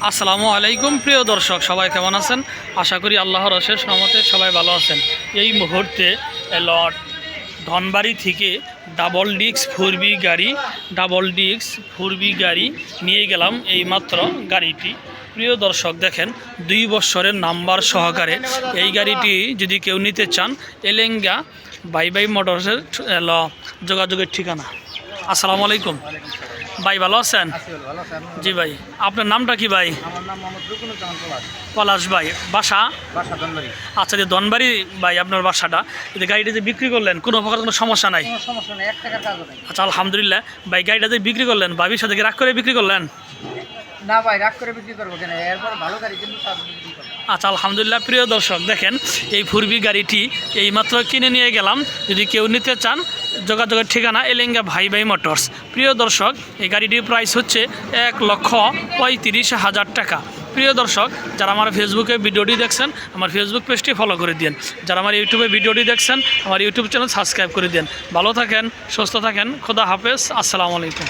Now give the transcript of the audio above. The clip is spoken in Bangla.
আসসালামু আলাইকুম প্রিয় দর্শক, সবাই কেমন আছেন? আশা করি আল্লাহর অশেষ রহমতে সবাই ভালো আছেন। এই মুহূর্তে লট ধনবাড়ি থেকে ডাবল ডিস্ক ফোর বি গাড়ি নিয়ে গেলাম। এই মাত্র গাড়িটি প্রিয় দর্শক দেখেন 2 বছরের নাম্বার সহকারে এই গাড়িটি যদি কেউ নিতে চান এলেঙ্গা বাই মোটরসের যোগাযোগের ঠিকানা। আসসালামু আলাইকুম ভাই, ভালো আছেন? জি ভাই, আপনার নামটা কি ভাই? পলাশ ভাই, বাসা? আচ্ছা, যে ধনবাড়ি ভাই আপনার বাসাটা, এই গাড়িটা যে বিক্রি করলেন কোনো প্রকার কোনো সমস্যা নাই? আচ্ছা আলহামদুলিল্লাহ। ভাই গাড়িটা যে বিক্রি করলেন ভাবির সাথে রাগ করে বিক্রি করলেন? না ভাই, রাগ করে বিক্রি করবো কেন, এরপর ভালো গাড়ি কিন্তু বিক্রি করবো। আচ্ছা আলহামদুলিল্লাহ। প্রিয় দর্শক দেখেন এই ফোর বি গাড়িটি এইমাত্র কিনে নিয়ে গেলাম। যদি কেউ নিতে চান যোগাযোগের ঠিকানা এলেঙ্গা বাই মোটরস। প্রিয় দর্শক এই গাড়িটির প্রাইস হচ্ছে 1,35,000 টাকা। প্রিয় দর্শক, যারা আমার ফেসবুকে ভিডিওটি দেখছেন আমার ফেসবুক পেজটি ফলো করে দিন। যারা আমার ইউটিউবে ভিডিওটি দেখছেন আমার ইউটিউব চ্যানেল সাবস্ক্রাইব করে দিন। ভালো থাকেন, সুস্থ থাকেন, খোদা হাফেজ, আসসালামু আলাইকুম।